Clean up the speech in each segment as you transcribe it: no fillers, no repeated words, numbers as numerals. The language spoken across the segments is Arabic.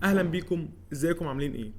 اهلا بيكم، ازيكم عاملين ايه؟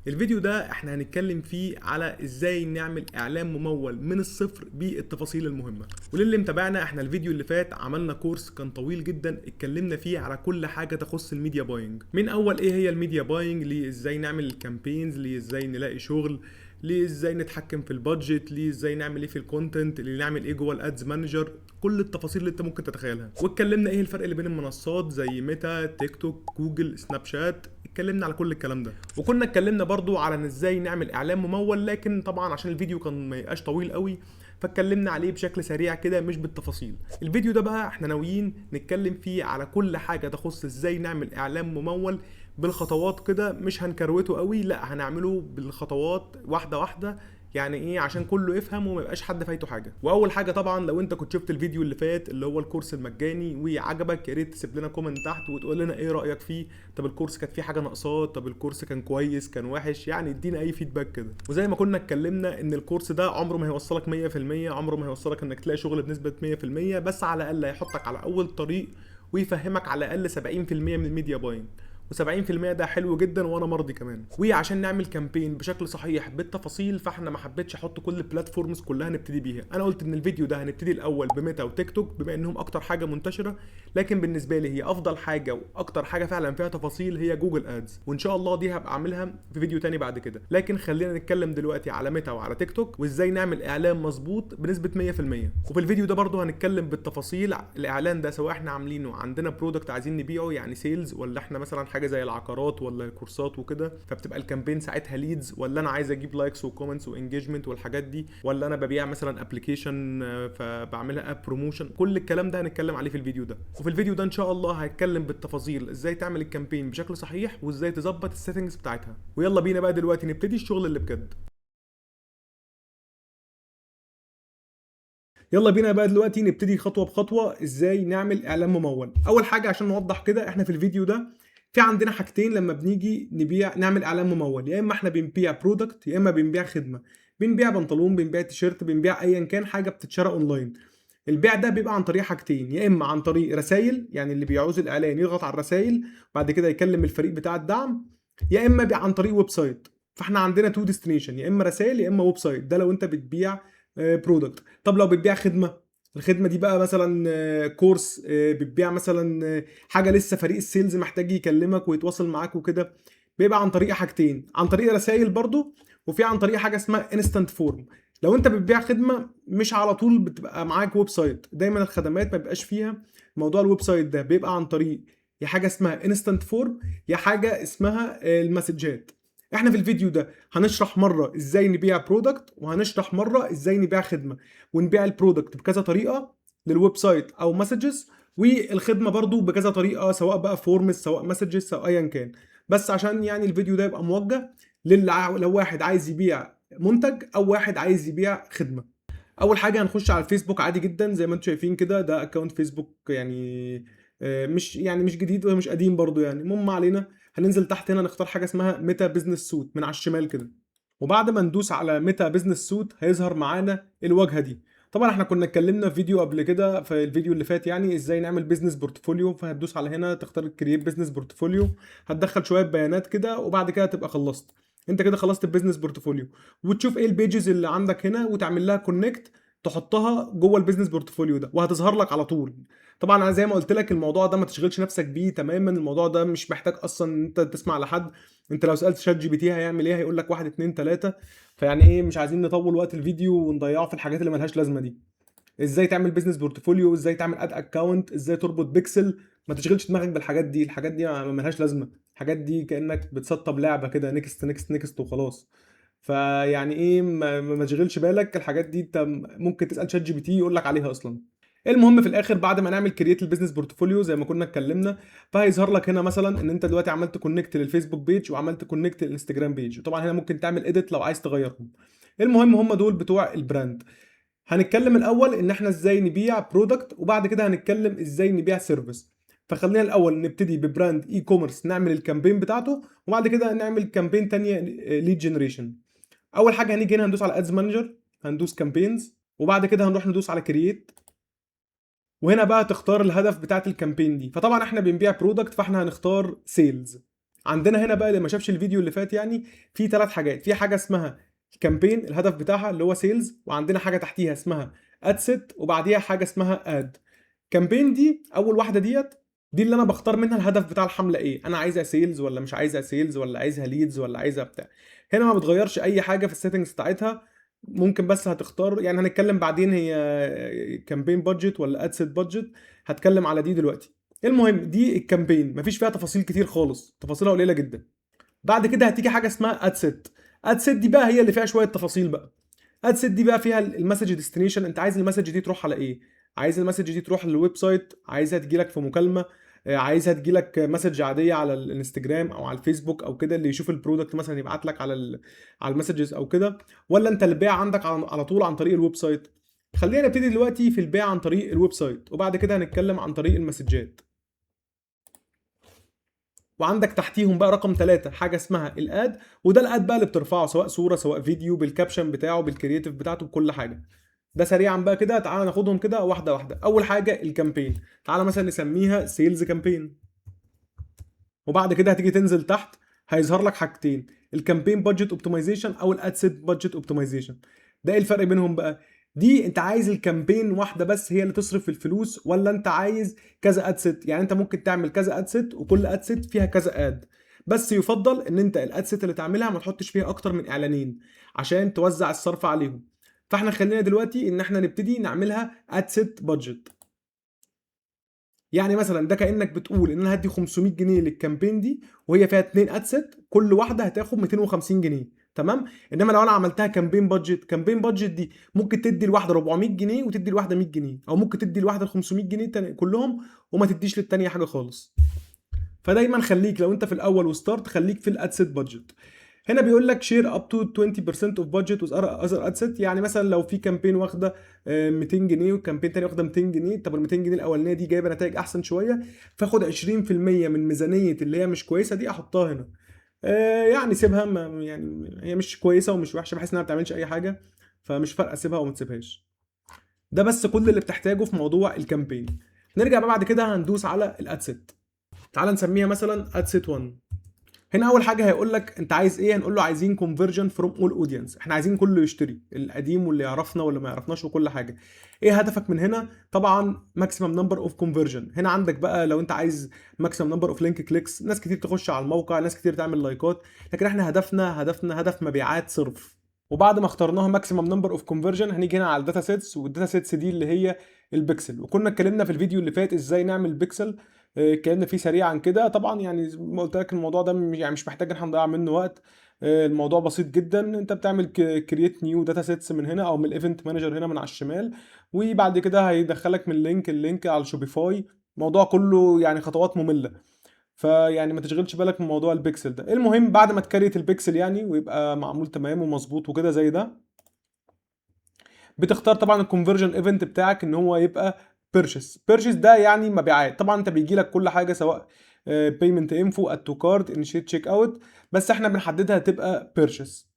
الفيديو ده احنا هنتكلم فيه على ازاي نعمل اعلان ممول من الصفر بالتفاصيل المهمة. وللي متابعنا، احنا الفيديو اللي فات عملنا كورس كان طويل جدا اتكلمنا فيه على كل حاجة تخص الميديا باينج، من اول ايه هي الميديا باينج، ليه ازاي نعمل الكامبينز، ليه ازاي نلاقي شغل، ليه ازاي نتحكم في البادجت، ليه ازاي نعمل ايه في الكونتنت، اللي نعمل ايه جوه الادز مانجر، كل التفاصيل اللي انت ممكن تتخيلها. واتكلمنا ايه الفرق اللي بين المنصات زي ميتا، تيك توك، جوجل، سناب شات. اتكلمنا على كل الكلام ده، وكنا اتكلمنا برضو على ان ازاي نعمل اعلان ممول، لكن طبعا عشان الفيديو كان ما يبقاش طويل قوي فاتكلمنا عليه بشكل سريع كده مش بالتفاصيل. الفيديو ده بقى احنا ناويين نتكلم فيه على كل حاجه تخص ازاي نعمل اعلان ممول بالخطوات كده، مش هنكروته قوي، لا هنعمله بالخطوات واحده واحده. يعني ايه؟ عشان كله يفهم وما يبقاش حد فايته حاجه. واول حاجه طبعا، لو انت كنت شفت الفيديو اللي فات اللي هو الكورس المجاني وعجبك، يا ريت تسيب لنا كومنت تحت وتقول لنا ايه رايك فيه. طب الكورس كانت فيه حاجه ناقصاه؟ طب الكورس كان كويس كان وحش؟ يعني ادينا اي فيدباك كده. وزي ما كنا اتكلمنا ان الكورس ده عمره ما هيوصلك 100%، عمره ما هيوصلك انك تلاقي شغل بنسبه 100%، بس على الاقل هيحطك على اول طريق ويفهمك على الاقل 70% من الميديا باينج. و70% ده حلو جدا وانا مرضي كمان. وعشان نعمل كامبين بشكل صحيح بالتفاصيل، فاحنا ما حبيتش احط كل البلاتفورمز كلها نبتدي بيها. انا قلت ان الفيديو ده هنبتدي الاول بميتا وتيك توك بما انهم اكتر حاجه منتشره، لكن بالنسبه لي هي افضل حاجه واكتر حاجه فعلا فيها تفاصيل هي جوجل ادز، وان شاء الله دي هبقى اعملها في فيديو تاني بعد كده. لكن خلينا نتكلم دلوقتي على ميتا وعلى تيك توك وازاي نعمل اعلان مظبوط بنسبه 100%. وفي الفيديو ده برضو هنتكلم بالتفاصيل الاعلان ده، سواء احنا عاملينه عندنا برودكت عايزين نبيعه يعني سيلز، ولا احنا مثلا حاجه زي العقارات ولا الكورسات وكده، فبتبقى الكامبين ساعتها ليدز، ولا انا عايز اجيب لايكس وكومنتس وانجيجمنت والحاجات دي، ولا انا ببيع مثلا ابلكيشن فبعملها اب بروموشن. كل الكلام ده هنتكلم عليه في الفيديو ده. وفي الفيديو ده ان شاء الله هتكلم بالتفاصيل ازاي تعمل الكامبين بشكل صحيح وازاي تظبط السيتنجز بتاعتها. ويلا بينا بقى دلوقتي نبتدي الشغل اللي بجد. يلا بينا بقى دلوقتي نبتدي خطوه بخطوه ازاي نعمل اعلان ممول. اول حاجه عشان نوضح كده، احنا في الفيديو ده في عندنا حاجتين لما بنيجي نبيع نعمل اعلان ممول، يا اما احنا بنبيع برودكت يا اما بنبيع خدمه. بنبيع بنطلون، بنبيع تيشيرت، بنبيع ايا كان حاجه بتتشرى اونلاين. البيع ده بيبقى عن طريق حاجتين، يا اما عن طريق رسائل، يعني اللي بيعوز الاعلان يضغط على الرسائل بعد كده يكلم الفريق بتاع الدعم، يا اما عن طريق ويب سايت. فاحنا عندنا تو ديستنيشن، يا اما رسائل يا اما ويب سايت، ده لو انت بتبيع برودكت. طب لو بتبيع خدمه، الخدمه دي بقى مثلا كورس، بتبيع مثلا حاجه لسه فريق السيلز محتاج يكلمك ويتواصل معاك وكده، بيبقى عن طريق حاجتين، عن طريق رسائل برضو، وفي عن طريق حاجه اسمها انستنت فورم. لو انت بتبيع خدمه مش على طول بتبقى معاك ويب سايت، دايما الخدمات ما بيبقاش فيها موضوع الويب سايت ده، بيبقى عن طريق يا حاجه اسمها انستنت فورم يا حاجه اسمها المسجات. احنا في الفيديو ده هنشرح مره ازاي نبيع برودكت، وهنشرح مره ازاي نبيع خدمه، ونبيع البرودكت بكذا طريقه للويب سايت او مسجز، والخدمه برضو بكذا طريقه، سواء بقى فورمز سواء مسجز سواء ايا كان. بس عشان يعني الفيديو ده يبقى موجه لو واحد عايز يبيع منتج او واحد عايز يبيع خدمه. اول حاجه هنخش على الفيسبوك عادي جدا زي ما انتم شايفين كده، ده اكونت فيسبوك يعني مش جديد ومش قديم برضو يعني. المهم ما علينا، هننزل تحت هنا نختار حاجه اسمها ميتا بزنس سوت من على الشمال كده، وبعد ما ندوس على ميتا بزنس سوت هيظهر معانا الواجهه دي. طبعا احنا كنا اتكلمنا في فيديو قبل كده، في الفيديو اللي فات يعني، ازاي نعمل بيزنس بورتفوليو. فهتدوس على هنا تختار كرييت بيزنس بورتفوليو، هتدخل شويه بيانات كده وبعد كده تبقى خلصت. انت كده خلصت البيزنس بورتفوليو، وتشوف ايه البيجز اللي عندك هنا وتعمل لها كونكت، تحطها جوه البيزنس بورتفوليو ده وهتظهر لك على طول. طبعا انا زي ما قلت لك الموضوع ده ما تشغلش نفسك بيه تماما، الموضوع ده مش محتاج اصلا ان انت تسمع لحد. انت لو سالت شات جي بي تي هيعمل ايه هيقول لك واحد اتنين تلاته. فيعني ايه، مش عايزين نطول وقت الفيديو ونضيعه في الحاجات اللي ملهاش لازمه دي. ازاي تعمل بيزنس بورتفوليو، ازاي تعمل اد اكونت، ازاي تربط بيكسل. ما تشغلش دماغك بالحاجات دي، الحاجات دي ملهاش لازمه. الحاجات دي كانك بتسطب لعبه كده، نيكست نيكست نيكست وخلاص. فيعني ايه، ما تشغلش بالك الحاجات دي، انت ممكن تسال شات جي بي تي يقول لك عليها اصلا. المهم في الاخر بعد ما نعمل كرييت البيزنس بورتفوليو زي ما كنا اتكلمنا، فهيظهر لك هنا مثلا ان انت دلوقتي عملت كونكت للفيسبوك بيج وعملت كونكت للانستجرام بيج، وطبعا هنا ممكن تعمل اديت لو عايز تغيرهم. المهم هم دول بتوع البراند. هنتكلم الاول ان احنا ازاي نبيع برودكت، وبعد كده هنتكلم ازاي نبيع سيرفيس. فخلينا الاول نبتدي ببراند اي كوميرس نعمل الكامبين بتاعته، وبعد كده نعمل كامبين تانية ليد جنريشن. اول حاجه هنيجي هنا هندوس على ادز مانجر، هندوس كامبينز، وبعد كده هنروح ندوس على كرييت، وهنا بقى تختار الهدف بتاعت الكامبين دي. فطبعا احنا بنبيع برودكت فاحنا هنختار سيلز. عندنا هنا بقى اللي ما شافش الفيديو اللي فات يعني، في 3 حاجات. في حاجه اسمها الكامبين الهدف بتاعها اللي هو سيلز، وعندنا حاجه تحتيها اسمها اد سيت، وبعديها حاجه اسمها اد. كامبين دي اول واحده دي اللي انا بختار منها الهدف بتاع الحمله ايه، انا عايزها سيلز ولا مش عايزها سيلز، ولا عايزها ليدز ولا عايزها بتاع. هنا ما بتغيرش اي حاجه في السيتنجز بتاعتها، ممكن بس هتختار يعني. هنتكلم بعدين هي كامبين بادجت ولا اد سيت بادجت، هتكلم على دي دلوقتي. المهم دي الكامبين مفيش فيها تفاصيل كتير خالص، تفاصيلها قليله جدا. بعد كده هتيجي حاجه اسمها اد سيت. اد سيت دي بقى هي اللي فيها شويه تفاصيل بقى. اد سيت دي بقى فيها المسج ديستنيشن، انت عايز المسج دي تروح على ايه. عايز المسج دي تروح للويب سايت، عايزها تجيلك في مكالمه، عايزها تجيلك مسج عاديه على الانستجرام او على الفيسبوك او كده، اللي يشوف البرودكت مثلا يبعت لك على على المسجز او كده، ولا انت البيع عندك على طول عن طريق الويب سايت. خلينا نبتدي دلوقتي في البيع عن طريق الويب سايت، وبعد كده هنتكلم عن طريق المسجات. وعندك تحتيهم بقى رقم 3 حاجه اسمها الاد، وده الاد بقى اللي بترفعه سواء صوره سواء فيديو، بالكابشن بتاعه بالكرييتيف بتاعته بكل حاجه. ده سريعا بقى كده، تعالى ناخدهم كده واحده واحده. اول حاجه الكامبين، تعالى مثلا نسميها سيلز كامبين. وبعد كده هتيجي تنزل تحت، هيظهر لك حاجتين، الكامبين بادجت اوبتمايزيشن او الادسيت بادجت اوبتمايزيشن. ده ايه الفرق بينهم بقى؟ دي انت عايز الكامبين واحده بس هي اللي تصرف الفلوس، ولا انت عايز كذا ادسيت؟ يعني انت ممكن تعمل كذا ادسيت وكل ادسيت فيها كذا اد، بس يفضل ان انت الادسيت اللي تعملها ما تحطش فيها اكتر من اعلانين عشان توزع الصرف عليهم. فاحنا خلينا دلوقتي ان احنا نبتدي نعملها ادسيت بادجت. يعني مثلا ده كانك بتقول ان انا هدي 500 جنيه للكامبين دي، وهي فيها 2 ادسيت، كل واحده هتاخد 250 جنيه، تمام. انما لو انا عملتها كامبين بادجت دي ممكن تدي الواحده 400 جنيه وتدي الواحده 100 جنيه، او ممكن تدي الواحده 500 جنيه كلهم وما تديش للتانيه حاجه خالص. فدايما خليك لو انت في الاول وستارت خليك في الادسيت بادجت. هنا بيقول لك شير اب تو 20% اوف بادجت وذ اذر ادسيت. يعني مثلا لو في كامبين واخده 200 جنيه والكامبين تاني واخده 200 جنيه، طب ال 200 جنيه الاولانيه دي جايبه نتائج احسن شويه، فاخد 20% من ميزانيه اللي هي مش كويسه دي احطها هنا. يعني سيبها، يعني هي مش كويسه ومش وحشه، بحيث انها ما بتعملش اي حاجه، فمش فارقه سيبها او ما تسيبهاش. ده بس كل اللي بتحتاجه في موضوع الكامبين. نرجع بقى بعد كده هندوس على الادسيت. تعال نسميها مثلا ادسيت 1. هنا اول حاجه هيقول لك انت عايز ايه، هنقول له عايزين كونفرجن فروم اول اودينس، احنا عايزين كله يشتري، القديم واللي يعرفنا واللي ما يعرفناش وكل حاجه. ايه هدفك من هنا؟ طبعا ماكسيمم نمبر اوف كونفرجن. هنا عندك بقى لو انت عايز ماكسيمم نمبر اوف لينك كليكس، ناس كتير تخش على الموقع، ناس كتير تعمل لايكات، لكن احنا هدفنا هدف مبيعات صرف. وبعد ما اخترناها ماكسيمم نمبر اوف كونفرجن، هنيجي هنا على الداتا سيتس، والداتا سيتس دي اللي هي البكسل. وكنا اتكلمنا في الفيديو اللي فات ازاي نعمل بيكسل، اتكلمنا فيه سريعا كده. طبعا يعني زي ما قلت لك الموضوع ده يعني مش محتاج ان احنا نضيع منه وقت. الموضوع بسيط جدا، انت بتعمل كرييت نيو داتا سيتس من هنا او من الايفنت مانجر هنا من على الشمال، وبعد كده هيدخلك من اللينك على شوبيفاي. الموضوع كله يعني خطوات مملة، فيعني ما تشغلش بالك من موضوع البيكسل ده. المهم بعد ما تكريت البيكسل يعني ويبقى معمول تمام ومظبوط وكده زي ده، بتختار طبعا الكونفرجن ايفنت بتاعك ان هو يبقى بيرشيس ده يعني مبيعات. طبعا انت بيجي لك كل حاجه سواء بيمنت انفو اد تو كارد انيشيت تشيك اوت، بس احنا بنحددها تبقى بيرشيس.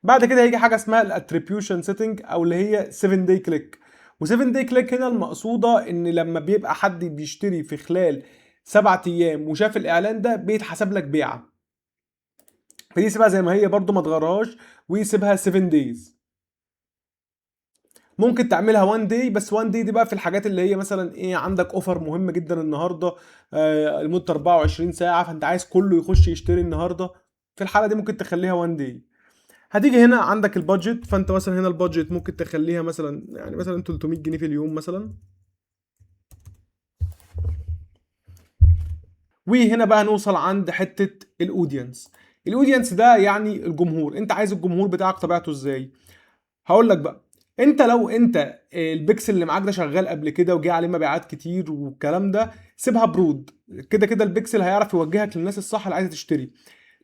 بعد كده هيجي حاجه اسمها الاتريبيوشن سيتنج او اللي هي 7 داي كليك. و7 داي كليك هنا المقصوده ان لما بيبقى حد بيشتري في خلال 7 ايام وشاف الاعلان ده بيتحسب لك بيعه. فدي سيبها زي ما هي برضو ما تغيرهاش، ويسيبها 7 دايز. ممكن تعملها 1 داي، بس 1 داي دي بقى في الحاجات اللي هي مثلا ايه، عندك اوفر مهم جدا النهارده لمده 24 ساعه، فانت عايز كله يخش يشتري النهارده، في الحاله دي ممكن تخليها 1 داي. هتيجي هنا عندك البادجت، فانت مثلا هنا البادجت ممكن تخليها مثلا يعني مثلا 300 جنيه في اليوم مثلا. وهنا بقى نوصل عند حته الاودينس. الاودينس ده يعني الجمهور، انت عايز الجمهور بتاعك طبيعته ازاي؟ هقول لك بقى. انت لو انت البيكسل اللي معاك ده شغال قبل كده وجه عليه مبيعات كتير والكلام ده، سيبها برود. كده كده البيكسل هيعرف يوجهك للناس الصح اللي عايزه تشتري.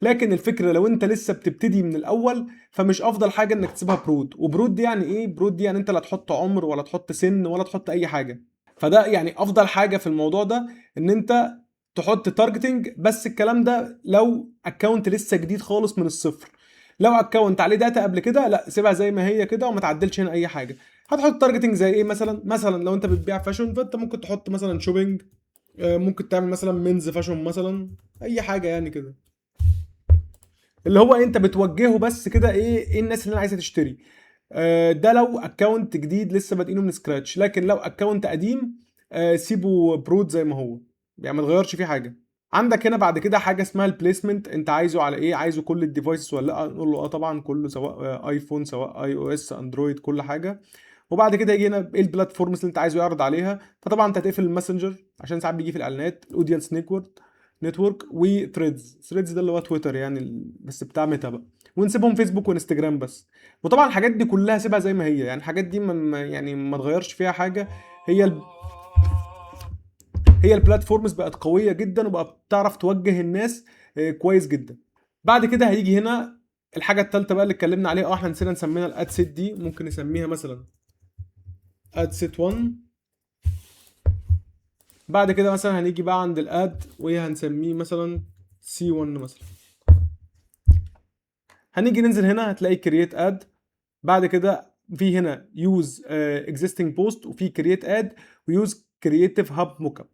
لكن الفكره لو انت لسه بتبتدي من الاول، فمش افضل حاجه انك تسيبها برود. وبرود دي يعني ايه؟ برود دي يعني انت لا تحط عمر ولا تحط سن ولا تحط اي حاجه. فده يعني افضل حاجه في الموضوع ده ان انت تحط تارجتنج. بس الكلام ده لو اكونت لسه جديد خالص من الصفر. لو اكونت عليه داتا قبل كده، لا سيبها زي ما هي كده وما تعدلش هنا اي حاجه. هتحط تارجتنج زي ايه؟ مثلا لو انت بتبيع فاشن، فانت ممكن تحط مثلا شوبينج ممكن تعمل مثلا منز فاشون مثلا، اي حاجه يعني كده، اللي هو انت بتوجهه بس كده ايه الناس اللي انا عايزه تشتري. ده لو اكونت جديد لسه بادئينه من سكراتش، لكن لو اكونت قديم سيبه برود زي ما هو، يعني ما تغيرش فيه حاجه. عندك هنا بعد كده حاجه اسمها البليسمنت، انت عايزه على ايه؟ عايزه كل الديفايسز ولا لا؟ نقول له اه طبعا كله، سواء ايفون سواء اي او اس اندرويد كل حاجه. وبعد كده يجي هنا ايه البلاتفورمز اللي انت عايزه يعرض عليها. فطبعا انت هتقفل الماسنجر عشان ساعات بيجي في الاعلانات، الاودينس نتورك وثريدز ده اللي هو تويتر يعني بس بتاع ميتا بقى. ونسيبهم فيسبوك وانستجرام بس. وطبعا الحاجات دي كلها سيبها زي ما هي، يعني الحاجات دي يعني ما تغيرش فيها حاجه. هي هي البلاتفورمز بقت قويه جدا وبقى بتعرف توجه الناس كويس جدا. بعد كده هيجي هنا الحاجه الثالثه بقى اللي اتكلمنا عليها. احنا نسينا نسميها الاد سيت دي، ممكن نسميها مثلا اد سيت 1. بعد كده مثلا هنيجي بقى عند الاد وهنسميه مثلا سي 1 مثلا. هنيجي ننزل هنا هتلاقي كرييت اد. بعد كده في هنا يوز اكزيستنج بوست، وفي كرييت اد، ويوز كرييتيف هاب موك اب.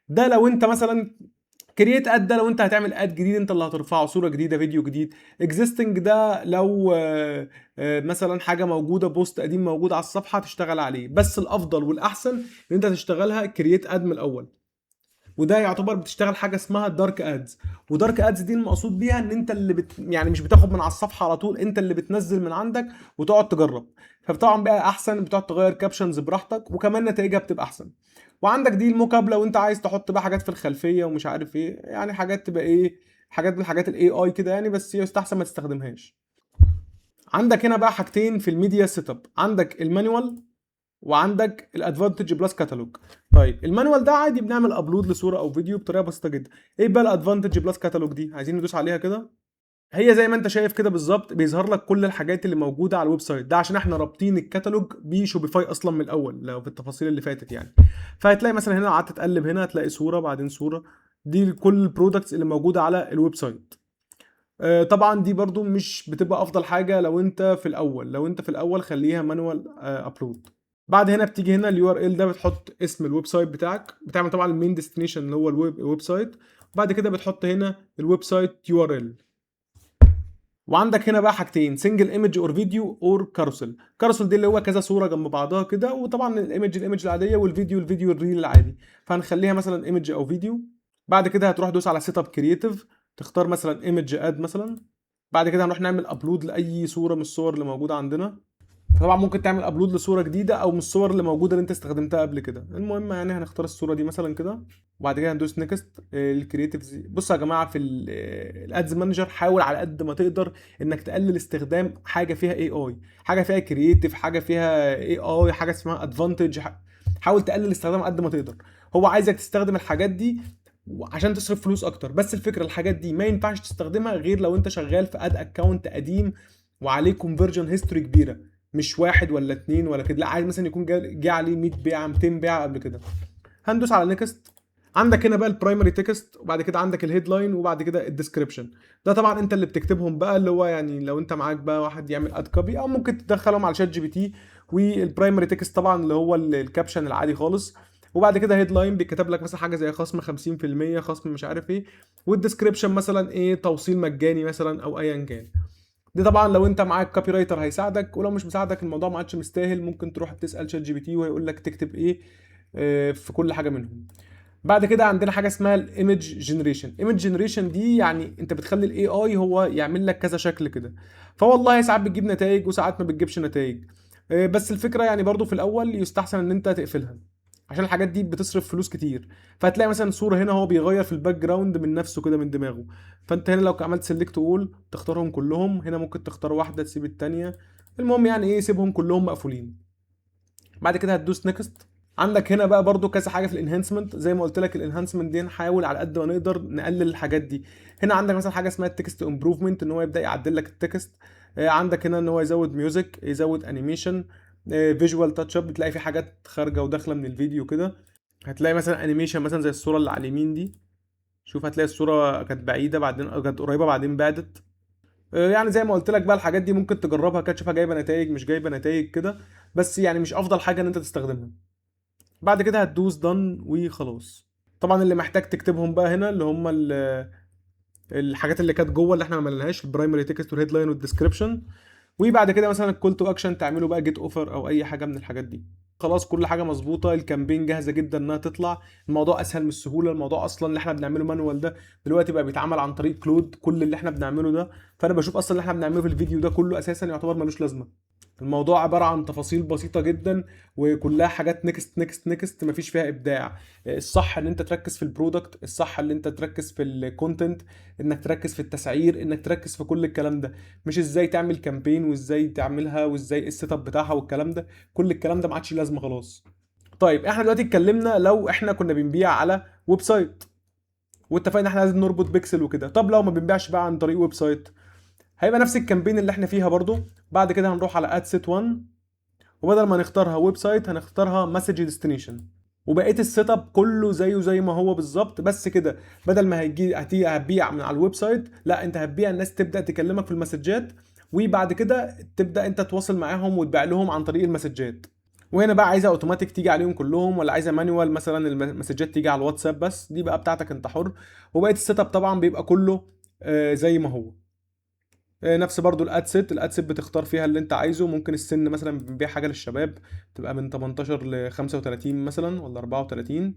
ده لو انت مثلا كرييت اد، ده لو انت هتعمل اد جديد انت اللي هترفعه، صوره جديده فيديو جديد. اكزيستنج ده لو مثلا حاجه موجوده، بوست قديم موجود على الصفحه تشتغل عليه. بس الافضل والاحسن ان انت تشتغلها كرييت اد من الاول. وده يعتبر بتشتغل حاجه اسمها دارك ادز. ودارك ادز دي المقصود بيها ان انت اللي يعني مش بتاخد من على الصفحه على طول، انت اللي بتنزل من عندك وتقعد تجرب. فطبعا بقى احسن، بتقعد تغير كابشنز براحتك، وكمان نتائجها بتبقى احسن. وعندك دي الموك اب لو انت عايز تحط بقى حاجات في الخلفيه ومش عارف ايه، يعني حاجات تبقى ايه، حاجات من الحاجات الاي اي كده يعني، بس هي يستحسن ما تستخدمهاش. عندك هنا بقى حاجتين في الميديا سيت اب، عندك المانيوال وعندك الادفانتج بلس كاتالوج. طيب المانوال ده عادي بنعمل ابلود لصوره او فيديو بطريقه بسيطه جدا. ايه بقى الادفانتج بلس كاتالوج دي؟ عايزين ندوس عليها كده. هي زي ما انت شايف كده بالظبط، بيظهر لك كل الحاجات اللي موجوده على الويب سايت ده، عشان احنا رابطين الكتالوج بشوبيفاي اصلا من الاول لو في التفاصيل اللي فاتت يعني. فهتلاقي مثلا هنا قعدت تقلب هنا هتلاقي صوره بعدين صوره، دي كل البرودكتس اللي موجوده على الويب سايت. طبعا دي برضو مش بتبقى افضل حاجه لو انت في الاول، لو انت في الاول خليها مانوال ابلود. بعد هنا بتيجي هنا اليو ار ال ده، بتحط اسم الويب سايت بتاعك، بتعمل طبعا المين ديستنيشن اللي هو الويب سايت. وبعد كده بتحط هنا الويب سايت يو ار ال. وعندك هنا بقى حاجتين، سنجل ايمج اور فيديو اور كاروسل. كاروسل دي اللي هو كذا صوره جنب بعضها كده، وطبعا الايمج العاديه، والفيديو الفيديو الريل العادي. فهنخليها مثلا ايمج او فيديو. بعد كده هتروح دوس على سيت اب كرييتيف، تختار مثلا ايمج اد مثلا. بعد كده هنروح نعمل ابلود لاي صوره من الصور اللي موجوده عندنا. طبعا ممكن تعمل ابلود لصوره جديده او من الصور اللي موجوده اللي انت استخدمتها قبل كده. المهم يعني هنختار الصوره دي مثلا كده. وبعد كده هندوس نيكست. الكرييتيفز، بصوا يا جماعه في الادز مانجر حاول على قد ما تقدر انك تقلل استخدام حاجه فيها اي اي، حاجه فيها كرييتيف، حاجه فيها اي اي، حاجه اسمها ادفانتج. حاول تقلل استخدام قد ما تقدر. هو عايزك تستخدم الحاجات دي عشان تصرف فلوس اكتر. بس الفكره الحاجات دي ما ينفعش تستخدمها غير لو انت شغال في اد اكونت قديم وعليه كونفرجن هيستوري كبيره، مش واحد ولا اتنين ولا كده، لا عايز مثلا يكون جه عليه 100 بيعه 200 بيعه قبل كده. هندوس على نيكست. عندك هنا بقى البرايمري تكست، وبعد كده عندك الهيدلاين، وبعد كده الديسكربشن. ده طبعا انت اللي بتكتبهم بقى، اللي هو يعني لو انت معاك بقى واحد يعمل اد كوبي، او ممكن تدخلهم على شات جي بي تي. والبرايمري تكست طبعا اللي هو الكابشن العادي خالص. وبعد كده هيدلاين بيكتب لك مثلا حاجه زي خصم 50%، خصم مش عارف ايه. والديسكربشن مثلا ايه، توصيل مجاني مثلا او ايا كان. دي طبعا لو انت معاك كوبي رايتر هيساعدك، ولو مش مساعدك الموضوع ما عادش مستاهل، ممكن تروح تسال شات جي بي تي وهيقول لك تكتب ايه في كل حاجه منهم. بعد كده عندنا حاجه اسمها الايمج جنريشن. ايمج جنريشن دي يعني انت بتخلي الاي اي هو يعمل لك كذا شكل كده. فوالله ساعات بتجيب نتائج وساعات ما بتجيبش نتائج. بس الفكره يعني برضو في الاول يستحسن ان انت تقفلها، عشان الحاجات دي بتصرف فلوس كتير. فهتلاقي مثلا صوره هنا هو بيغير في الباك جراوند من نفسه كده من دماغه. فانت هنا لو عملت سيلكت اول تختارهم كلهم، هنا ممكن تختار واحده تسيب التانيه. المهم يعني ايه، سيبهم كلهم مقفولين. بعد كده هتدوس نيكست. عندك هنا بقى برضو كذا حاجه في الانهانسمنت، زي ما قلت لك الانهانسمنت دي نحاول على قد ما نقدر نقلل الحاجات دي. هنا عندك مثلا حاجه اسمها التكست امبروفمنت، ان هو يبدا يعدل لك التكست. عندك هنا ان هو يزود ميوزك، يزود انيميشن، فيجوال تاتش اب، بتلاقي في حاجات خارجه وداخله من الفيديو كده. هتلاقي مثلا انيميشن مثلا زي الصوره اللي على اليمين دي. شوف هتلاقي الصوره كانت بعيده بعدين كانت قريبه بعدين بعدت. يعني زي ما قلت لك بقى الحاجات دي ممكن تجربها كده تشوفها جايبه نتائج مش جايبه نتائج كده. بس يعني مش افضل حاجه ان انت تستخدمها. بعد كده هتدوس دن وخلاص. طبعا اللي محتاج تكتبهم بقى هنا اللي هم الحاجات اللي كانت جوه اللي احنا ما عملناهاش، البرايمري تكست والهيدلاين والديسكربشن. وبعد كده مثلا الكول تو اكشن تعمله بقى جيت اوفر او اي حاجه من الحاجات دي. خلاص كل حاجه مظبوطه، الكامبين جاهزه جدا انها تطلع. الموضوع اسهل من السهوله، الموضوع اصلا اللي احنا بنعمله مانوال ده دلوقتي بقى بيتعمل عن طريق كلود، كل اللي احنا بنعمله ده. فانا بشوف اصلا اللي احنا بنعمله في الفيديو ده كله اساسا يعتبر ملوش لازمه. الموضوع عباره عن تفاصيل بسيطه جدا، وكلها حاجات نكست نكست نكست، مفيش فيها ابداع. الصح ان انت تركز في البرودكت، الصح ان انت تركز في الكونتنت، انك تركز في التسعير، انك تركز في كل الكلام ده. مش ازاي تعمل كامبين وازاي تعملها وازاي السيت اب بتاعها والكلام ده. كل الكلام ده ما عادش لازمه خلاص. طيب احنا دلوقتي اتكلمنا لو احنا كنا بنبيع على ويب سايت، واتفقنا ان احنا لازم نربط بيكسل وكده. طب لو ما بنبيعش بقى عن طريق ويب سايت، هيبقى نفس الكامبين اللي احنا فيها برضو. بعد كده هنروح على اد سيت 1، وبدل ما نختارها ويب سايت هنختارها مسج ديستنيشن. وبقيت السيت اب كله زيه زي ما هو بالظبط، بس كده بدل ما هتيجي هتبيع من على الويب سايت، لا انت هتبيع الناس تبدا تكلمك في المسجات، وبعد كده تبدا انت تواصل معاهم وتبيع لهم عن طريق المسجات. وهنا بقى عايزه اوتوماتيك تيجي عليهم كلهم، ولا عايزه مانوال مثلا المسجات تيجي على الواتساب بس، دي بقى بتاعتك انت حر. وبقيت السيت اب طبعا بيبقى كله زي ما هو. نفس برضو الاد سيت بتختار فيها اللي انت عايزه. ممكن السن مثلا بنبيع حاجه للشباب تبقى من 18 ل 35 مثلا ولا 34.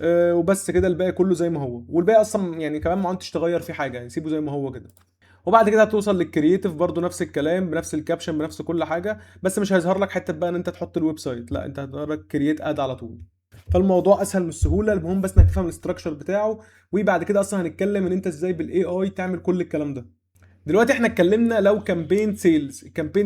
وبس كده الباقي كله زي ما هو، والباقي اصلا يعني كمان ما عدتش تغير فيه حاجه، يعني سيبه زي ما هو كده. وبعد كده هتوصل للكرييتيف برضو نفس الكلام بنفس الكابشن بنفس كل حاجه، بس مش هيظهر لك حته بقى ان انت تحط الويب سايت، لا انت هتظهر لك كرييت اد على طول. فالموضوع اسهل من السهوله، المهم بس انك تفهم الاستراكشر بتاعه. وبعد كده اصلا هنتكلم ان انت ازاي بالاي اي تعمل كل الكلام ده. دلوقتي احنا اتكلمنا لو كامبين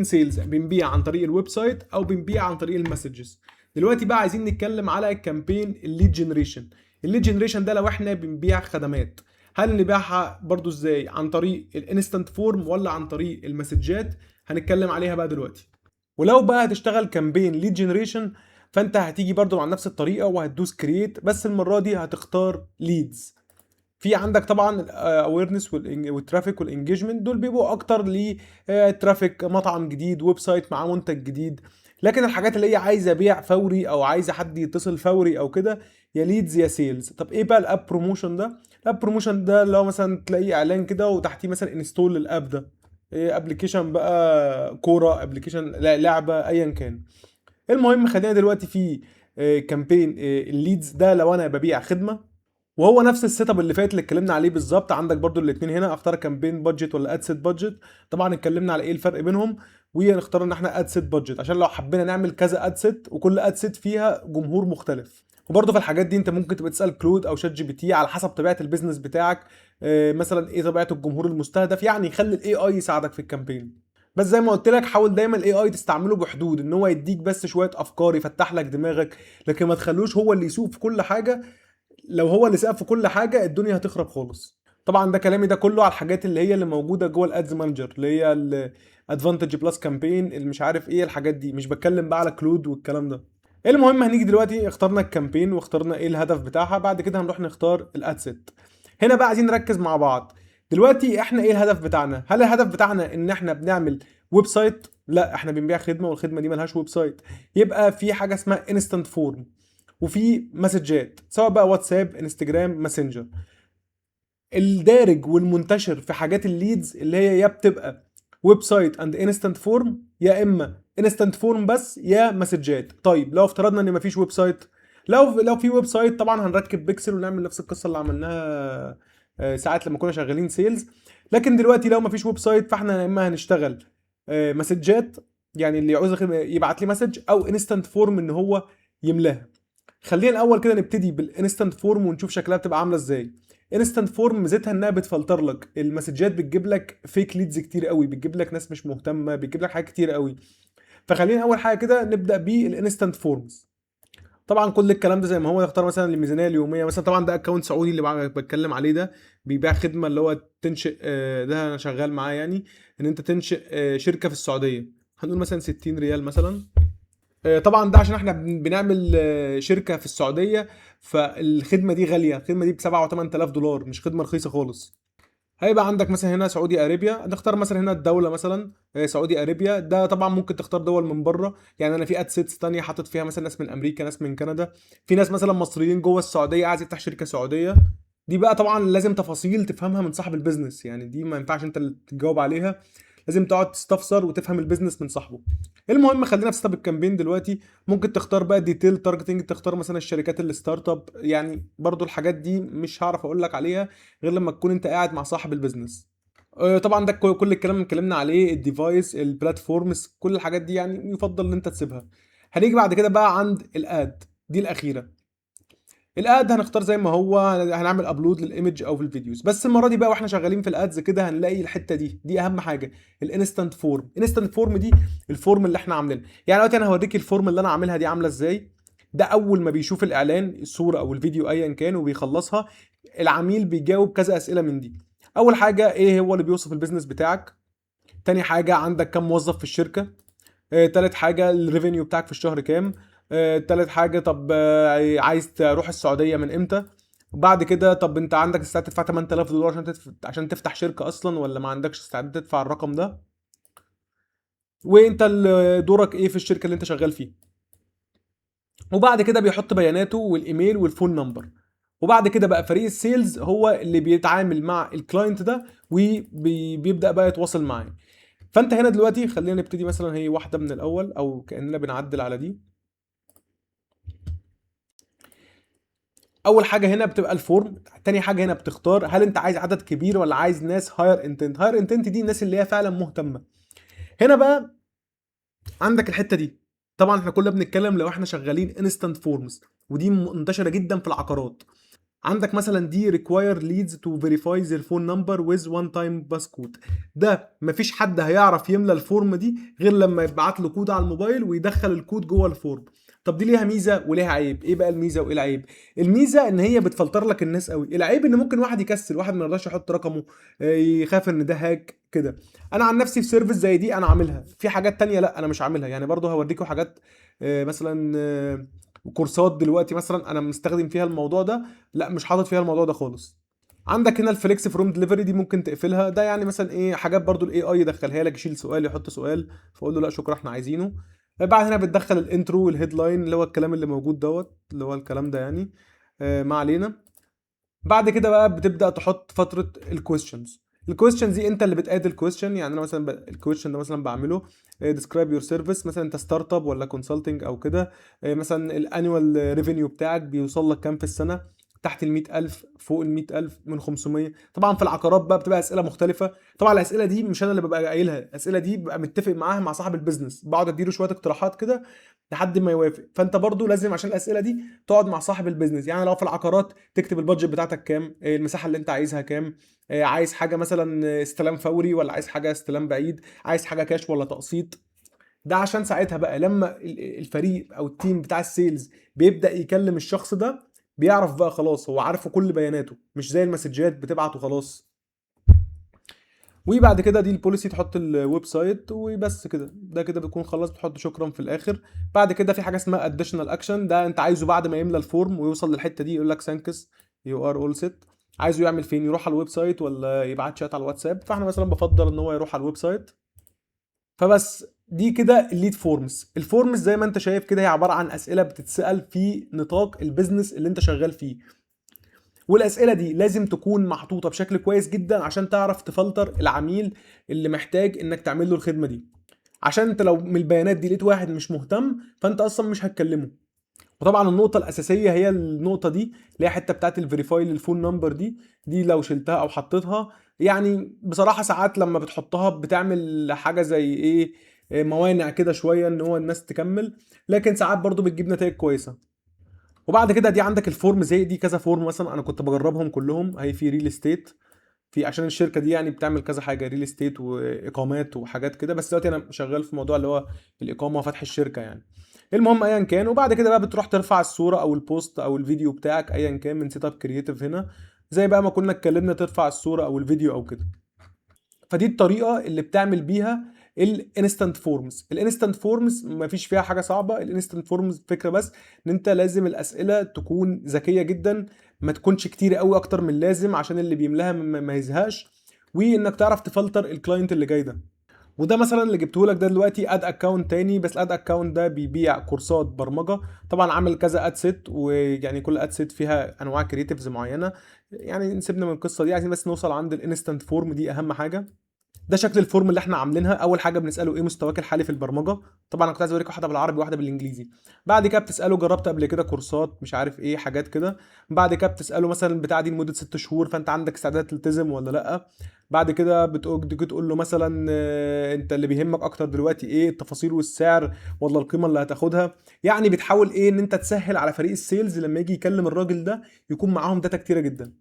سيلز بنبيع عن طريق الويب سايت او بنبيع عن طريق المسجز. دلوقتي بقى عايزين نتكلم على كامبين الليد جنريشن. الليد جنريشن ده لو احنا بنبيع خدمات، هل نبيعها برضو ازاي؟ عن طريق الانستنت فورم ولا عن طريق المسجات؟ هنتكلم عليها بقى دلوقتي. ولو بقى هتشتغل كامبين ليد جنريشن، فانت هتيجي برضو على نفس الطريقه وهتدوس كرييت، بس المره دي هتختار ليدز. في عندك طبعا الاويرنس والترافيك والانجيجمنت، دول بيبقوا اكتر لترافيك مطعم جديد، ويب سايت مع منتج جديد. لكن الحاجات اللي هي عايزه بيع فوري او عايزه حد يتصل فوري او كده، يا ليدز يا سيلز. طب ايه بقى الاب بروموشن ده؟ الاب بروموشن ده اللي هو مثلا تلاقيه اعلان كده وتحتيه مثلا انستول للاب ده، ابلكيشن بقى كوره، ابلكيشن لعبه، ايا كان. المهم خلينا دلوقتي في كامبين الليدز ده لو انا ببيع خدمه، وهو نفس السيت اب اللي فات اللي اتكلمنا عليه بالظبط. عندك برضو الاثنين هنا، اختار كامبين بادجت ولا اد سيت بادجت. طبعا اتكلمنا على ايه الفرق بينهم، ونختار ان احنا اد سيت بادجت عشان لو حبينا نعمل كذا اد سيت وكل اد سيت فيها جمهور مختلف. وبرضه في الحاجات دي انت ممكن تبقى تسال كلود او شات جي بي تي على حسب طبيعه البيزنس بتاعك. مثلا ايه طبيعه الجمهور المستهدف، يعني خلي الاي اي يساعدك في الكامبين. بس زي ما قلت لك حاول دايما الاي اي تستعمله بحدود، ان هو يديك بس شويه افكار يفتح لك دماغك، لكن ما تخلوش هو اللي يسوق في كل حاجه. لو هو اللي سقف في كل حاجه الدنيا هتخرب خالص. طبعا ده كلامي ده كله على الحاجات اللي هي اللي موجوده جوه الادز مانجر، اللي هي الادفانتج بلس كامبين اللي مش عارف ايه الحاجات دي، مش بتكلم بقى على كلود والكلام ده. المهم هنيجي دلوقتي اخترنا الكامبين واخترنا ايه الهدف بتاعها، بعد كده هنروح نختار الادسيت. هنا بقى عايزين نركز مع بعض. دلوقتي احنا ايه الهدف بتاعنا؟ هل الهدف بتاعنا ان احنا بنعمل ويب سايت؟ لا احنا بنبيع خدمه والخدمه دي ملهاش ويب سايت. يبقى في حاجه اسمها انستنت فورم، وفي مسجات سواء بقى واتساب انستجرام ماسنجر. الدارج والمنتشر في حاجات الليدز اللي هي يا بتبقى ويب سايت اند انستنت فورم، يا اما انستنت فورم بس يا مسجات. طيب لو افترضنا ان مفيش ويب سايت، لو في ويب سايت طبعا هنركب بيكسل ونعمل نفس القصه اللي عملناها ساعات لما كنا شغالين سيلز. لكن دلوقتي لو مفيش ويب سايت فاحنا يا اما هنشتغل مسجات، يعني اللي يعوز يبعت لي مسج، او انستنت فورم ان هو يملاها. خلينا الاول كده نبتدي بالانستنت فورم ونشوف شكلها بتبقى عامله ازاي. انستنت فورم ميزتها انها بتفلتر لك المسجات، بتجيب لك فيك ليدز كتير قوي، بتجيب لك ناس مش مهتمه، بتجيب لك حاجات كتير قوي. فخلينا اول حاجه كده نبدا بالانستنت فورمز. طبعا كل الكلام ده زي ما هو، نختار مثلا الميزانيه اليوميه مثلا. طبعا ده اكونت سعودي اللي بتكلم عليه ده، بيبيع خدمه اللي هو تنشئ ده انا شغال معاه يعني، ان انت تنشئ شركه في السعوديه. هنقول مثلا 60 ريال مثلا. طبعا ده عشان احنا بنعمل شركه في السعوديه، فالخدمه دي غاليه، الخدمه دي ب 7 و 8000 دولار، مش خدمه رخيصه خالص. هيبقى عندك مثلا هنا سعودي ارابيا، نختار مثلا هنا الدوله مثلا سعودي ارابيا. ده طبعا ممكن تختار دول من بره، يعني انا في ادسيتس تانية حاطط فيها مثلا ناس من امريكا، ناس من كندا، في ناس مثلا مصريين جوه السعوديه عايز يفتح شركه سعوديه. دي بقى طبعا لازم تفاصيل تفهمها من صاحب البيزنس، يعني دي ما ينفعش انت اللي تجاوب عليها، لازم تقعد تستفسر وتفهم البيزنس من صاحبه. المهم خلينا في ستاب الكامبين دلوقتي. ممكن تختار بقى ديتيل تارجتنج، تختار مثلا الشركات الستارت اب، يعني برضو الحاجات دي مش هعرف اقول لك عليها غير لما تكون انت قاعد مع صاحب البيزنس. طبعا ده كل الكلام اللي اتكلمنا عليه، الديفايس، البلاتفورمز، كل الحاجات دي يعني يفضل ان انت تسيبها. هنيجي بعد كده بقى عند الاد، دي الاخيره. الاد هنختار زي ما هو، هنعمل ابلود للايمج او في الفيديوز، بس المره دي بقى واحنا شغالين في الادز كده هنلاقي الحته دي اهم حاجه، الانستنت فورم. انستنت فورم دي الفورم اللي احنا عاملينها، يعني دلوقتي انا هوريك الفورم اللي انا عاملها دي عامله ازاي. ده اول ما بيشوف الاعلان، الصوره او الفيديو ايا كان وبيخلصها، العميل بيجاوب كذا اسئله من دي. اول حاجه ايه هو اللي بيوصف البيزنس بتاعك، تاني حاجه عندك كم موظف في الشركه، تالت حاجة الريفينيو بتاعك في الشهر كام، تالت حاجة طب عايز تروح السعودية من امتى، وبعد كده طب انت عندك استعداد تدفع 8000 دولار عشان تفتح شركة اصلا، ولا ما عندكش استعداد تدفع الرقم ده، وانت دورك ايه في الشركة اللي انت شغال فيها. وبعد كده بيحط بياناته والايميل والفون نمبر. وبعد كده بقى فريق السيلز هو اللي بيتعامل مع الكلاينت ده وبيبدأ بقى يتواصل معاه. فانت هنا دلوقتي خلينا نبتدي مثلا هي واحدة من الاول او كأننا بنعدل على دي. اول حاجه هنا بتبقى الفورم، تاني حاجه هنا بتختار هل انت عايز عدد كبير ولا عايز ناس هاير انتنت. هاير انتنت دي الناس اللي هي فعلا مهتمه. هنا بقى عندك الحته دي، طبعا احنا كنا بنتكلم لو احنا شغالين انستنت فورمز، ودي منتشره جدا في العقارات. عندك مثلا دي require leads to verify their phone number with one time passcode. ده مفيش حد هيعرف يملى الفورم دي غير لما يبعت له كود على الموبايل ويدخل الكود جوه الفورم. طب دي ليها ميزه وليها عيب، ايه بقى الميزه وايه العيب؟ الميزه ان هي بتفلتر لك الناس قوي، العيب ان ممكن واحد يكسل، واحد ما يرضاش يحط رقمه، يخاف ان ده هاك كده. انا عن نفسي في سيرفيس زي دي انا عاملها، في حاجات تانية لا انا مش عاملها، يعني برضو هوريكم حاجات مثلا كورسات دلوقتي مثلا انا مستخدم فيها الموضوع ده، لا مش حاطط فيها الموضوع ده خالص. عندك هنا الفليكس فروم ديليفري دي ممكن تقفلها، ده يعني مثلا ايه حاجات برضو الاي اي يدخلها لك، يشيل سؤال يحط سؤال فاقول له لا شكرا احنا عايزينه. بعد هنا بتدخل الانترو والهيدلاين اللي هو الكلام اللي موجود دوت اللي هو الكلام ده يعني، ما علينا. بعد كده بقى بتبدا تحط فتره الكويستشنز. الكويستشنز دي انت اللي بتاد الكويستشن، يعني انا مثلا الكويستشن ده مثلا بعمله ديسكرايب يور سيرفيس، مثلا انت ستارت اب ولا كونسلتنج او كده، مثلا الانوال ريفينيو بتاعك بيوصل لك كام في السنه، تحت ال 100000 فوق ال 100000 من 500. طبعا في العقارات بقى بتبقى اسئله مختلفه، طبعا الاسئله دي مش انا اللي ببقى قايلها، الاسئله دي ببقى متفق معاها مع صاحب البيزنس، بقعد اديله شويه اقتراحات كده لحد ما يوافق. فانت برضو لازم عشان الاسئله دي تقعد مع صاحب البيزنس، يعني لو في العقارات تكتب البادجت بتاعتك كام، المساحه اللي انت عايزها كام، عايز حاجه مثلا استلام فوري ولا عايز حاجه استلام بعيد، عايز حاجه كاش ولا تقسيط. ده عشان ساعتها بقى لما الفريق او التيم بتاع السيلز بيبدا يكلم الشخص ده، بيعرف بقى خلاص هو عارف كل بياناته، مش زي المسجات بتبعت وخلاص. وبعد كده دي البوليسي، تحط الويب سايت وبس كده، ده كده بتكون خلاص، بتحط شكرا في الاخر. بعد كده في حاجه اسمها اديشنال اكشن، ده انت عايزه بعد ما يملى الفورم ويوصل للحته دي يقول لك ثانكس يو ار اول سيت. عايزه يعمل فين، يروح على الويب سايت ولا يبعت شات على الواتساب؟ فاحنا مثلا بفضل ان هو يروح على الويب سايت. فبس دي كده الليد فورمز. الفورمز زي ما انت شايف كده هي عباره عن اسئله بتتسال في نطاق البيزنس اللي انت شغال فيه، والاسئله دي لازم تكون محطوطه بشكل كويس جدا عشان تعرف تفلتر العميل اللي محتاج انك تعمل له الخدمه دي. عشان انت لو من البيانات دي لقيت واحد مش مهتم فانت اصلا مش هتكلمه. وطبعا النقطه الاساسيه هي النقطه دي اللي هي حته بتاعت الفيريفاي للفون نمبر دي لو شلتها او حطيتها، يعني بصراحه ساعات لما بتحطها بتعمل حاجه زي ايه، موانع كده شويه ان هو الناس تكمل، لكن ساعات برضو بتجيب نتائج كويسه. وبعد كده دي عندك الفورم، زي دي كذا فورم مثلا انا كنت بجربهم كلهم، هي في ريل استيت، في عشان الشركه دي يعني بتعمل كذا حاجه، ريل استيت واقامات وحاجات كده، بس دلوقتي انا شغال في موضوع اللي هو الاقامه وفتح الشركه يعني. المهم ايا كان، وبعد كده بقى بتروح ترفع الصوره او البوست او الفيديو بتاعك ايا كان من سيت اب كرييتيف هنا، زي بقى ما كنا اتكلمنا ترفع الصوره او الفيديو او كده. فدي الطريقه اللي بتعمل بيها الانستنت فورمز. الانستنت فورمز ما فيش فيها حاجه صعبه، الانستنت فورمز فكره بس ان انت لازم الاسئله تكون ذكيه جدا، ما تكونش كتير قوي اكتر من اللازم عشان اللي بيملاها ما يزهقش، وانك تعرف تفلتر الكلاينت اللي جاي ده. وده مثلا اللي جبته لك ده دلوقتي اد اكونت تاني، بس الاد اكونت ده بيبيع كورسات برمجه. طبعا عامل كذا اد سيت، ويعني كل اد سيت فيها انواع كرييتيفز معينه. يعني نسيبنا من القصه دي، عايزين بس نوصل عند الانستنت فورم، دي اهم حاجه. ده شكل الفورم اللي احنا عاملينها. اول حاجه بنساله ايه مستواك الحالي في البرمجه. طبعا انا كنت عايز اوريك واحده بالعربي وواحده بالانجليزي. بعد كده بتساله جربت قبل كده كورسات مش عارف ايه حاجات كده. بعد كده بتساله مثلا البتاعه دي لمده 6 شهور، فانت عندك استعداد تلتزم ولا لا. بعد كده بتقول له مثلا انت اللي بيهمك اكتر دلوقتي ايه، التفاصيل والسعر ولا القيمه اللي هتاخدها. يعني بتحاول ايه ان انت تسهل على فريق السيلز لما يجي يكلم الراجل ده يكون معاهم داتا كتيره جدا.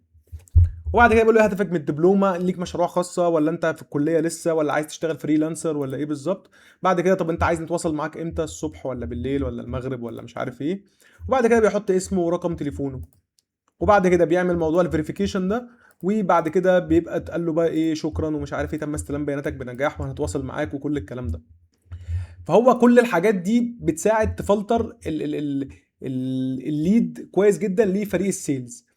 وبعد كده بيقول له هدفك من الدبلومه، ليك مشروع خاصه ولا انت في الكليه لسه، ولا عايز تشتغل فريلانسر ولا ايه بالظبط. بعد كده طب انت عايز نتواصل معاك امتى، الصبح ولا بالليل ولا المغرب ولا مش عارف ايه. وبعد كده بيحط اسمه ورقم تليفونه. وبعد كده بيعمل موضوع الفيريفيكيشن ده. وبعد كده بيبقى اتقال له بقى ايه شكرا ومش عارف ايه، تم استلام بياناتك بنجاح وهنتواصل معاك وكل الكلام ده. فهو كل الحاجات دي بتساعد تفلتر الليد كويس جدا لفريق السيلز.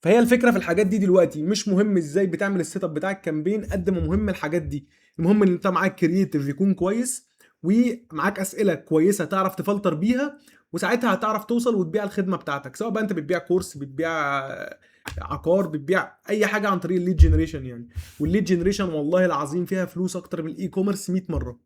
فهي الفكره في الحاجات دي دلوقتي مش مهم ازاي بتعمل السيت اب بتاع الكامبين قد ما مهم الحاجات دي. المهم ان انت معاك كرييتيف يكون كويس، ومعاك اسئله كويسه تعرف تفلتر بيها، وساعتها هتعرف توصل وتبيع الخدمه بتاعتك، سواء بقى انت بتبيع كورس، بتبيع عقار، بتبيع اي حاجه عن طريق الليد جنريشن يعني. والليد جنريشن والله العظيم فيها فلوس اكتر من الاي كوميرس 100 مره،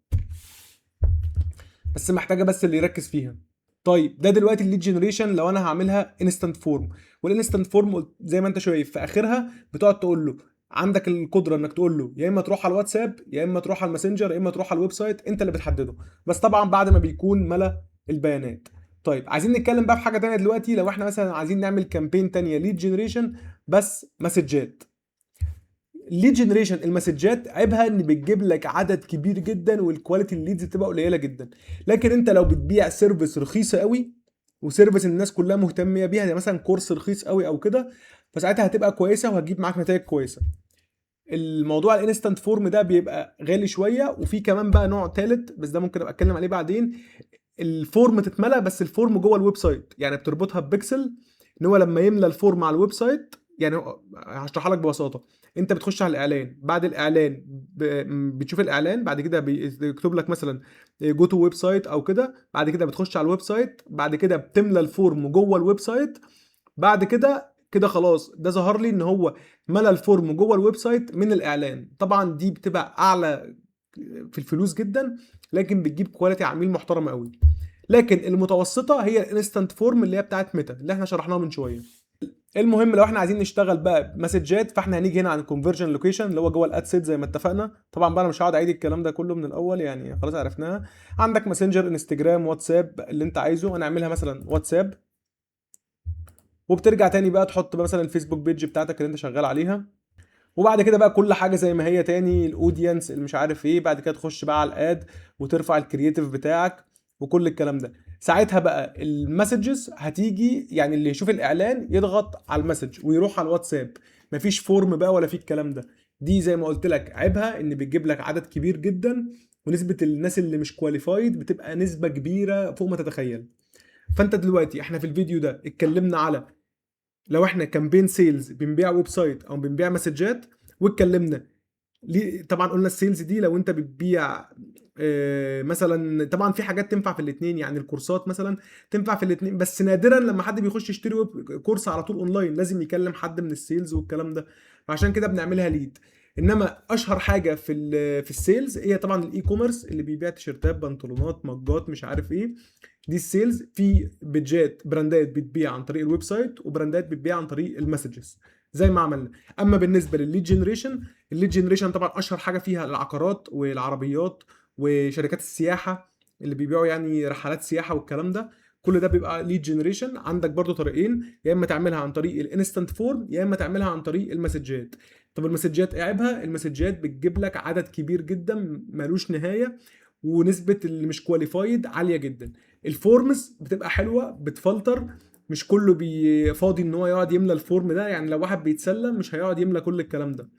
بس محتاجه بس اللي يركز فيها. طيب ده دلوقتي الليد جنريشن لو انا هعملها انستنت فورم. والانستنت فورم زي ما انت شايف في اخرها بتقعد تقول له، عندك القدره انك تقول له يا اما تروح على الواتساب يا اما تروح على الماسنجر يا اما تروح على الويب سايت، انت اللي بتحدده، بس طبعا بعد ما بيكون ملا البيانات. طيب عايزين نتكلم بقى في حاجه تانية دلوقتي. لو احنا مثلا عايزين نعمل كامبين تانية ليد جنريشن بس مسجات. الليد جنريشن المسجات عيبها ان بتجيب لك عدد كبير جدا والكواليتي الليدز بتبقى قليله جدا. لكن انت لو بتبيع سيرفيس رخيصه قوي وسيرفيس الناس كلها مهتميه بيها، زي مثلا كورس رخيص قوي او كده، فساعتها هتبقى كويسه وهتجيب معاك نتائج كويسه. الموضوع الانستنت فورم ده بيبقى غالي شويه. وفي كمان بقى نوع ثالث بس ده ممكن ابقى اتكلم عليه بعدين. الفورم تتملى بس الفورم جوه الويب سايت، يعني بتربطها ببيكسل ان هو لما يملى الفورم على الويب سايت. يعني هشرحها لك ببساطه. انت بتخش على الاعلان، بعد الاعلان بتشوف الاعلان، بعد كده بيكتب لك مثلا جو تو ويب سايت او كده، بعد كده بتخش على الويب سايت، بعد كده بتملى الفورم جوه الويب سايت. بعد كده خلاص ده ظهر لي ان هو ملى الفورم جوه الويب سايت من الاعلان. طبعا دي بتبقى اعلى في الفلوس جدا، لكن بتجيب كواليتي عميل محترمه قوي. لكن المتوسطه هي الانستنت فورم اللي هي بتاعت ميتا اللي احنا شرحناها من شويه. المهم لو احنا عايزين نشتغل بقى مسجات، فاحنا هنيجي هنا عن الكونفرجن لوكيشن اللي هو جوه الاد سيت زي ما اتفقنا. طبعا بقى انا مش هقعد اعيد الكلام ده كله من الاول، يعني خلاص عرفناها. عندك ماسنجر، انستجرام، واتساب، اللي انت عايزه. هنعملها مثلا واتساب. وبترجع تاني بقى تحط بقى مثلا الفيسبوك بيج بتاعتك اللي انت شغال عليها. وبعد كده بقى كل حاجه زي ما هي تاني، الاودينس اللي مش عارف ايه. بعد كده تخش بقى على الاد وترفع الكرييتيف بتاعك وكل الكلام ده. ساعتها بقى المسجز هتيجي، يعني اللي يشوف الاعلان يضغط على المسج ويروح على الواتساب. مفيش فورم بقى ولا في الكلام ده. دي زي ما قلت لك عيبها ان بتجيب لك عدد كبير جدا، ونسبه الناس اللي مش كواليفايد بتبقى نسبه كبيره فوق ما تتخيل. فانت دلوقتي احنا في الفيديو ده اتكلمنا على لو احنا كامبين سيلز بنبيع ويب سايت او بنبيع مسجات. واتكلمنا ليه طبعا قلنا السيلز دي لو انت بتبيع مثلا. طبعا في حاجات تنفع في الاثنين، يعني الكورسات مثلا تنفع في الاثنين، بس نادرا لما حد بيخش يشتري كورس على طول اونلاين، لازم يكلم حد من السيلز والكلام ده. فعشان كده بنعملها ليد. انما اشهر حاجه في السيلز هي طبعا الاي كوميرس اللي بيبيع تيشيرتات، بنطلونات، مجات، مش عارف ايه. دي السيلز. في بيدجات براندات بتبيع عن طريق الويب سايت، وبراندات بتبيع عن طريق المسجز زي ما عملنا. اما بالنسبه للليد جنريشن، الليد جنريشن طبعا اشهر حاجه فيها العقارات والعربيات وشركات السياحه اللي بيبيعوا يعني رحلات سياحه والكلام ده. كل ده بيبقى ليد جنريشن. عندك برضو طريقين، يا اما تعملها عن طريق الانستنت فورم يا اما تعملها عن طريق المسجات. طب المسجات ايه عيبها؟ المسجات بتجيب لك عدد كبير جدا ملوش نهايه، ونسبه اللي مش كواليفايد عاليه جدا. الفورمز بتبقى حلوه بتفلتر، مش كله فاضي ان هو يقعد يملى الفورم ده. يعني لو واحد بيتسلى مش هيقعد يملى كل الكلام ده.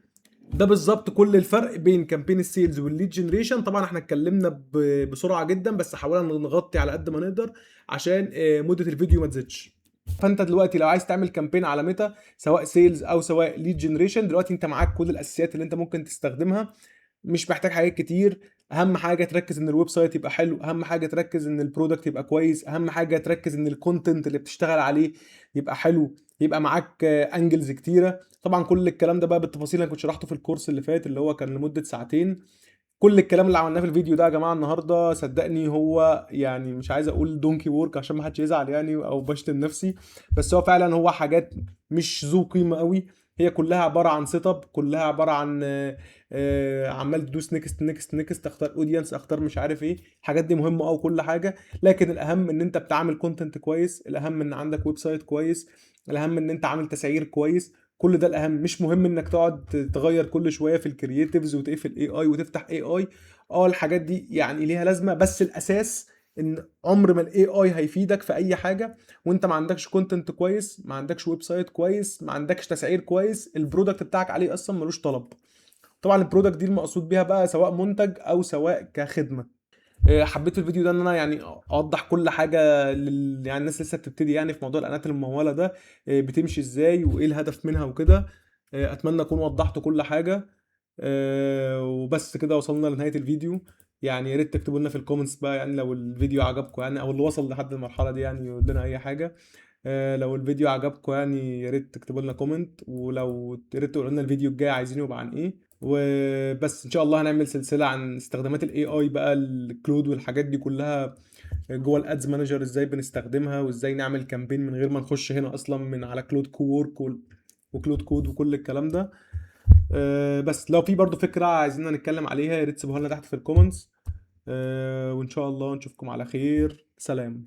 ده بالظبط كل الفرق بين كامبين السيلز والليد جنريشن. طبعا احنا اتكلمنا بسرعه جدا، بس حاولنا نغطي على قد ما نقدر عشان مده الفيديو ما تزيدش. فانت دلوقتي لو عايز تعمل كامبين على ميتا، سواء سيلز او سواء ليد جنريشن، دلوقتي انت معاك كل الاساسيات اللي انت ممكن تستخدمها، مش محتاج حاجات كتير. اهم حاجه تركز ان الويب سايت يبقى حلو، اهم حاجه تركز ان البرودكت يبقى كويس، اهم حاجه تركز ان الكونتنت اللي بتشتغل عليه يبقى حلو، يبقى معاك انجلز كتيره. طبعا كل الكلام ده بقى بالتفاصيل انا كنت شرحته في الكورس اللي فات اللي هو كان لمده ساعتين. كل الكلام اللي عملناه في الفيديو ده يا جماعه النهارده صدقني هو يعني مش عايز اقول دونكي وورك عشان ما حدش يزعل يعني او بشتم نفسي، بس هو فعلا هو حاجات مش ذو قيمه قوي. هي كلها عباره عن سيت اب، كلها عباره عن عمال تدوس نيكست نيكست نيكست، اختار اودينس، اختار مش عارف ايه. الحاجات دي مهمه او كل حاجه، لكن الاهم ان انت بتعمل كونتنت كويس، الاهم ان عندك ويب سايت كويس، الاهم ان انت عامل تسعير كويس. كل ده الاهم. مش مهم انك تقعد تغير كل شويه في الكرييتيفز وتقفل اي اي وتفتح اي اي. اه الحاجات دي يعني ليها لازمه، بس الاساس ان عمر ما الاي اي هيفيدك في اي حاجه وانت ما عندكش كونتنت كويس، ما عندكش ويب سايت كويس، ما عندكش تسعير كويس، البرودكت بتاعك عليه اصلا ملوش طلب. طبعا البرودكت دي المقصود بيها بقى سواء منتج او سواء كخدمه. حبيت الفيديو ده ان انا يعني اوضح كل حاجه يعني الناس لسه بتبتدي يعني في موضوع الاعلانات المموله ده، بتمشي ازاي وايه الهدف منها وكده. اتمنى اكون وضحت كل حاجه. وبس كده وصلنا لنهايه الفيديو. يعني يا ريت تكتبوا لنا في الكومنتس بقى يعني لو الفيديو عجبكم يعني، او اللي وصل لحد المرحله دي يعني يقول لنا اي حاجه. لو الفيديو عجبكم يعني يا ريت تكتبوا لنا كومنت، ولو يا ريت تقولوا لنا الفيديو الجاي عايزينه يبقى عن ايه. وبس ان شاء الله هنعمل سلسله عن استخدامات الاي اي بقى، الكلود والحاجات دي كلها جوه الادز مانجر، ازاي بنستخدمها وازاي نعمل كامبين من غير ما نخش هنا اصلا من على كلود كوورك وكلود كود وكل الكلام ده. بس لو في برضو فكره عايزين نتكلم عليها يا ريت تسيبوها لنا تحت في الكومنتس. وان شاء الله نشوفكم على خير. سلام.